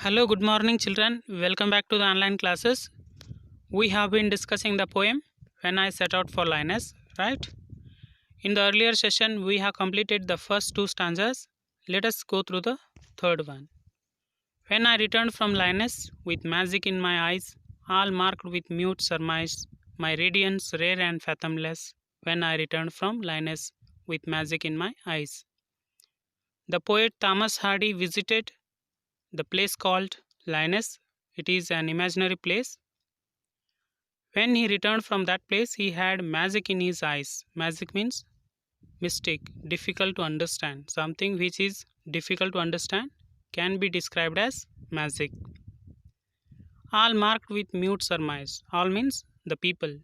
Hello, good morning, children. Welcome back to the online classes. We have been discussing the poem When I Set Out for Linus, right? In the earlier session, we have completed the first two stanzas. Let us go through the third one. When I returned from Linus, with magic in my eyes, all marked with mute surmise, my radiance rare and fathomless, when I returned from Linus, with magic in my eyes. The poet Thomas Hardy visited the place called Linus. It is an imaginary place. When he returned from that place, he had magic in his eyes. Magic means mystic, difficult to understand. Something which is difficult to understand can be described as magic. All marked with mute surmise. All means the people.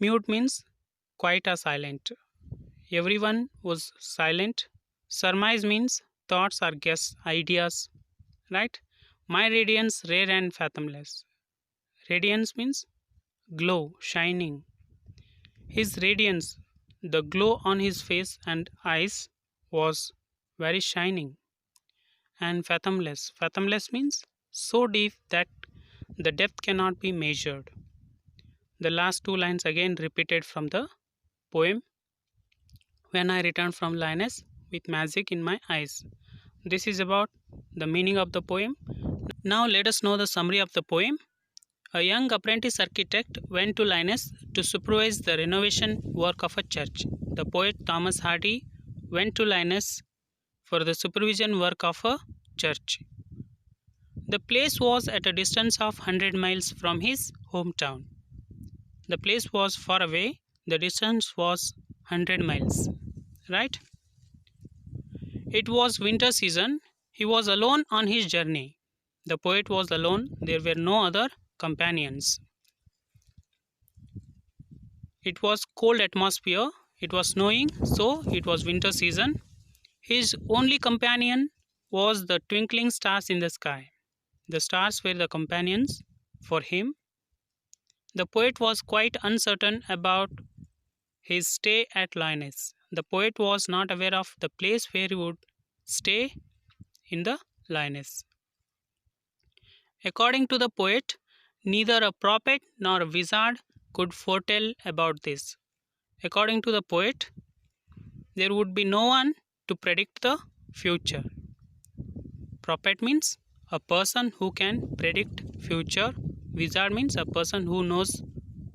Mute means quiet or silent. Everyone was silent. Surmise means thoughts or guess, ideas, right? My radiance rare and fathomless. Radiance means glow, shining. His radiance, the glow on his face and eyes, was very shining and fathomless. Fathomless means so deep that the depth cannot be measured. The last two lines again repeated from the poem When I returned from Linus with magic in my eyes. This is about the meaning of the poem. Now let us know the summary of the poem. A young apprentice architect went to Linus to supervise the renovation work of a church. The poet Thomas Hardy went to Linus for the supervision work of a church. The place was at a distance of 100 miles from his hometown. The place was far away. The distance was 100 miles. Right? It was winter season. He was alone on his journey. The poet was alone. There were no other companions. It was cold atmosphere. It was snowing, so it was winter season. His only companion was the twinkling stars in the sky. The stars were the companions for him. The poet was quite uncertain about his stay at Linus. The poet was not aware of the place where he would stay in the Linus. According to the poet, neither a prophet nor a wizard could foretell about this. According to the poet, there would be no one to predict the future. Prophet means a person who can predict future. Wizard means a person who knows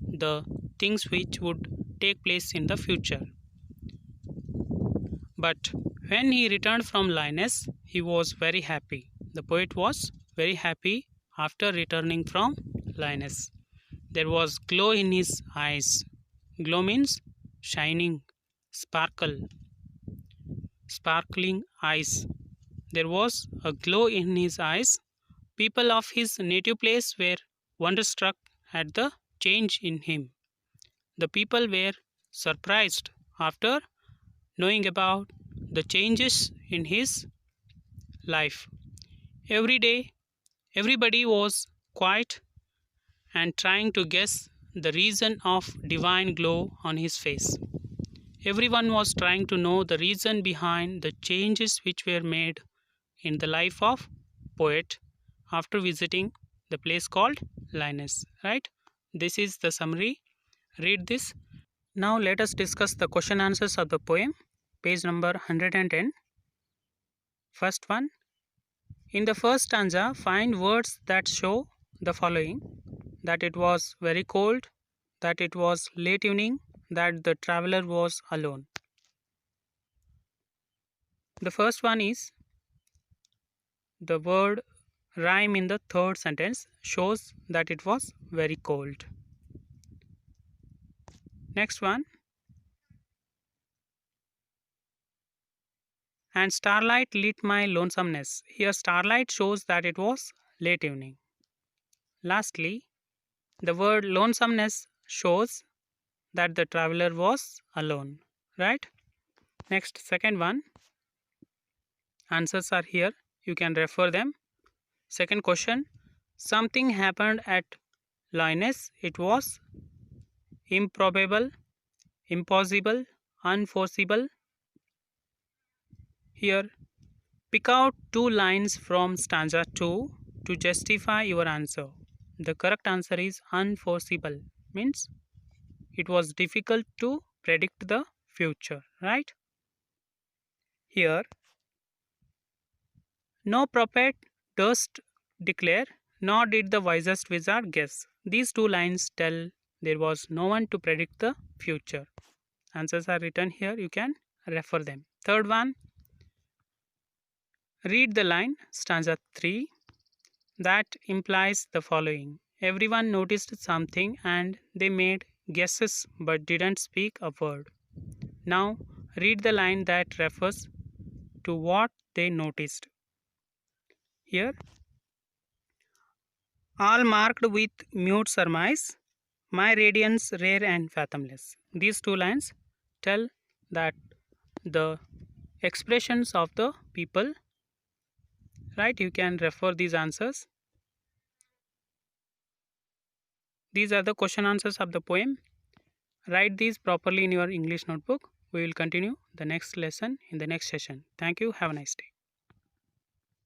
the things which would take place in the future. But when he returned from Linus, he was very happy. The poet was very happy after returning from Linus. There was glow in his eyes. Glow means shining, sparkle, sparkling eyes. There was a glow in his eyes. People of his native place were wonderstruck at the change in him. The people were surprised after knowing about the changes in his life. Every day, everybody was quiet and trying to guess the reason of divine glow on his face. Everyone was trying to know the reason behind the changes which were made in the life of poet after visiting the place called Linus, right? This is the summary. Read this. Now let us discuss the question answers of the poem, page number 110. First one. In the first stanza, find words that show the following: that it was very cold, that it was late evening, that the traveler was alone. The first one is the word rhyme in the third sentence shows that it was very cold. Next one. And starlight lit my lonesomeness. Here starlight shows that it was late evening. Lastly, the word lonesomeness shows that the traveler was alone, right? Next, second one. Answers are here. You can refer them. Second question. Something happened at Linus. It was improbable, impossible, unforeseeable. Here, Pick out 2 lines from stanza 2 to justify your answer. The correct answer is unforeseeable, means it was difficult to predict the future, right? Here, no prophet durst declare, nor did the wisest wizard guess. These 2 lines tell there was no one to predict the future. Answers are written here, you can refer them. Third one, read the line, stanza 3, that implies the following. Everyone noticed something and they made guesses but didn't speak a word. Now, read the line that refers to what they noticed. Here, all marked with mute surmise, my radiance rare and fathomless. These 2 lines tell that the expressions of the people, right? You can refer these answers. These are the question answers of the poem. Write these properly in your English notebook. We will continue the next lesson in the next session. Thank you. Have a nice day.